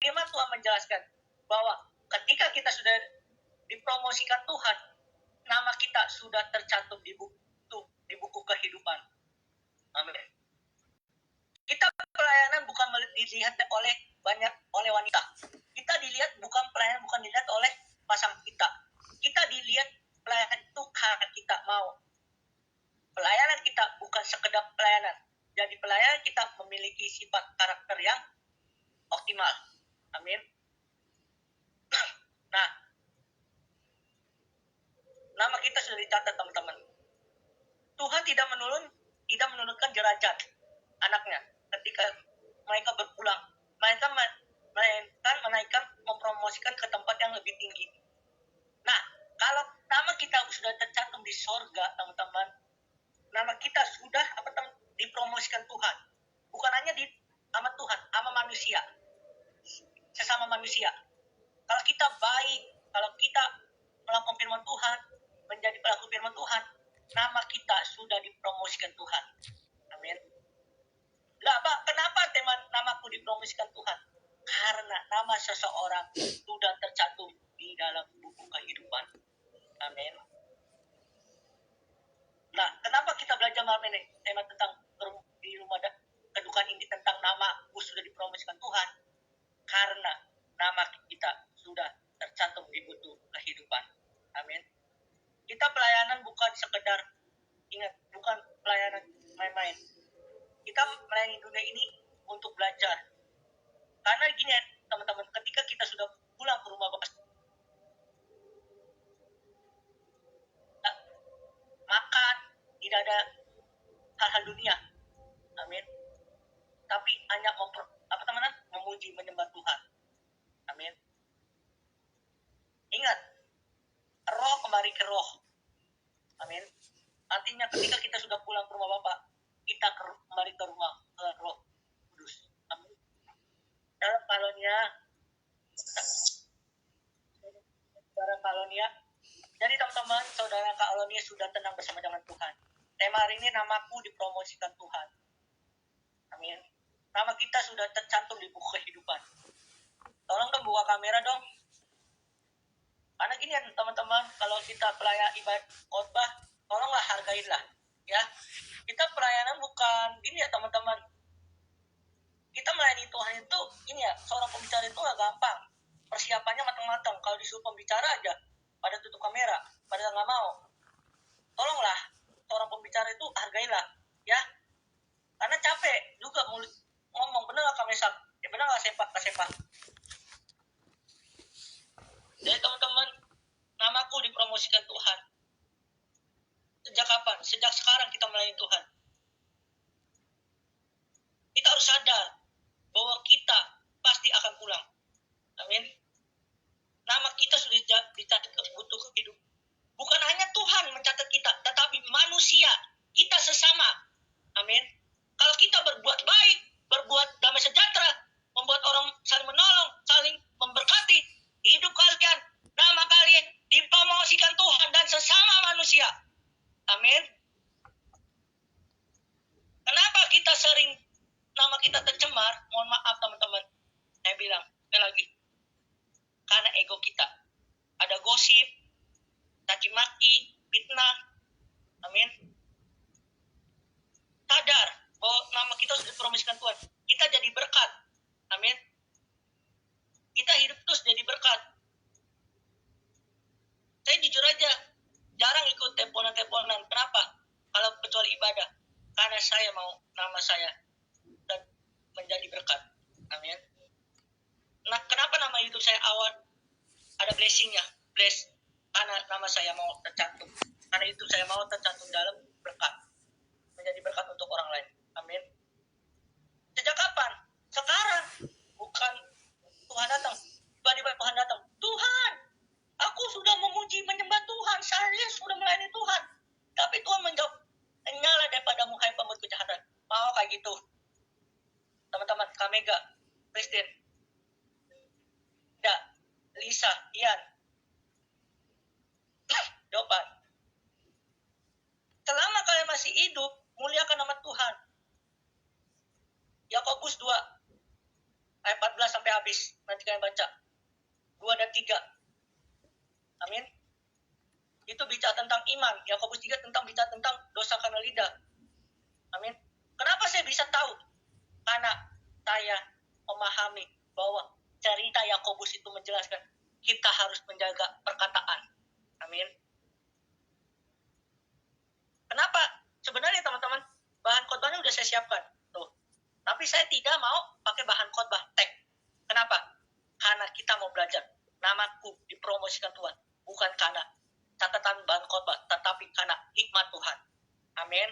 Firman Tuhan menjelaskan bahwa ketika kita sudah dipromosikan Tuhan, nama kita sudah tercantum di buku kehidupan. Amin. Kita pelayanan bukan dilihat oleh wanita. Kita dilihat bukan dilihat oleh pasangan kita. Kita dilihat pelayanan itu karena kita mau. Pelayanan kita bukan sekedar pelayanan. Jadi pelayanan kita memiliki sifat karakter yang optimal. Amin. Nah, nama kita sudah dicatat, teman-teman. Tuhan tidak menurunkan derajat anaknya ketika mereka berpulang. Mereka menaikkan, mempromosikan ke tempat yang lebih tinggi. Nah, kalau nama kita sudah tercantum di sorga, teman-teman, nama kita sudah dipromosikan Tuhan. Bukan hanya sama Tuhan, sama manusia. Sesama manusia. Kalau kita baik, kalau kita melakukan firman Tuhan, menjadi pelaku firman Tuhan, nama kita sudah dipromosikan Tuhan. Amin. Lah, kenapa namaku dipromosikan Tuhan? Karena nama seseorang sudah tercantum di dalam buku kehidupan. Amin. Nah, kenapa kita belajar malam ini tema tentang di rumah kedukaan ini tentang namaku sudah dipromosikan Tuhan? Karena nama kita sudah tercantum di buku kehidupan. Amin. Kita pelayanan bukan sekedar, ingat, bukan pelayanan main-main. Kita melayani dunia ini untuk belajar. Karena gini ya, teman-teman, ketika kita sudah pulang ke rumah Bapak, makan, tidak ada hal-hal dunia. Amin. Tapi hanya memuji, menyembah Tuhan. Amin. Ingat, roh kembali ke roh. Amin. Artinya ketika kita sudah pulang ke rumah Bapak, kita kembali ke rumah ke Roh Kudus. Amin. Dalam saudara Kalonia. Jadi teman-teman, saudara Kalonia sudah tenang bersama dengan Tuhan. Tema hari ini, namaku dipromosikan Tuhan. Amin. Nama kita sudah tercantum di buku kehidupan. Tolong dong buka kamera dong. Karena gini ya teman-teman, kalau kita pelayan ibadah khotbah, tolonglah hargailah, ya. Kita pelayanan bukan gini ya teman-teman. Kita melayani Tuhan itu, ini ya, seorang pembicara itu gak gampang. Persiapannya matang-matang. Kalau disuruh pembicara aja, pada tutup kamera, pada nggak mau. Tolonglah, seorang pembicara itu hargailah, ya. Karena capek juga ngomong, bener gak kami sak? Ya bener gak sepak? Jadi teman-teman, namaku dipromosikan Tuhan. Sejak kapan? Sejak sekarang kita melayani Tuhan. Kita harus sadar bahwa kita pasti akan pulang. Amin. Nama kita sudah dicatat ke buku hidup. Bukan hanya Tuhan mencatat kita, tetapi manusia, kita sesama. Amin. Kalau kita berbuat baik, berbuat damai sejahtera, membuat orang saling menolong, saling memberkati, hidup kalian, nama kalian dipromosikan Tuhan dan sesama manusia. Amin. Kenapa kita sering nama kita tercemar? Mohon maaf teman-teman. Saya bilang lagi. Karena ego kita. Ada gosip, caci maki, fitnah. Amin. Sadar bahwa nama kita sudah dipromosikan Tuhan. Kita jadi berkat. Amin. Kita hidup terus jadi berkat. Saya jujur aja, jarang ikut teleponan. Kenapa? Kalau kecuali ibadah. Karena saya mau nama saya dan menjadi berkat. Amin. Nah, kenapa nama YouTube saya awal ada blessingnya? Bless. Karena nama saya mau tercantum. Karena itu saya mau tercantum dalam berkat. Menjadi berkat untuk orang lain. Amin. Sejak kapan? Sekarang. Bukan Tuhan datang. Tiba-tiba Tuhan datang. Tuhan, aku sudah memuji, menyembah Tuhan. Saya sudah melayani Tuhan. Tapi Tuhan menjawab, nyala daripadamu hai pembuat kejahatan. Mau kayak gitu. Teman-teman, Kamega, Christine, Da, Lisa, Ian, Jawaban. Selama kalian masih hidup, muliakan nama Tuhan. Yakobus 2 ayat 14 sampai habis. Nanti kalian baca 2 dan 3. Amin. Itu bicara tentang iman. Yakobus 3 bicara tentang dosa karena lidah. Amin. Kenapa saya bisa tahu? Karena saya memahami bahwa cerita Yakobus itu menjelaskan kita harus menjaga perkataan. Amin. Kenapa? Sebenarnya teman-teman, bahan khotbahnya udah saya siapkan. Tuh. Tapi saya tidak mau pakai bahan khotbah teks. Kenapa? Karena kita mau belajar. Namaku dipromosikan Tuhan. Bukan karena catatan bahan khotbah, tetapi karena hikmat Tuhan. Amin.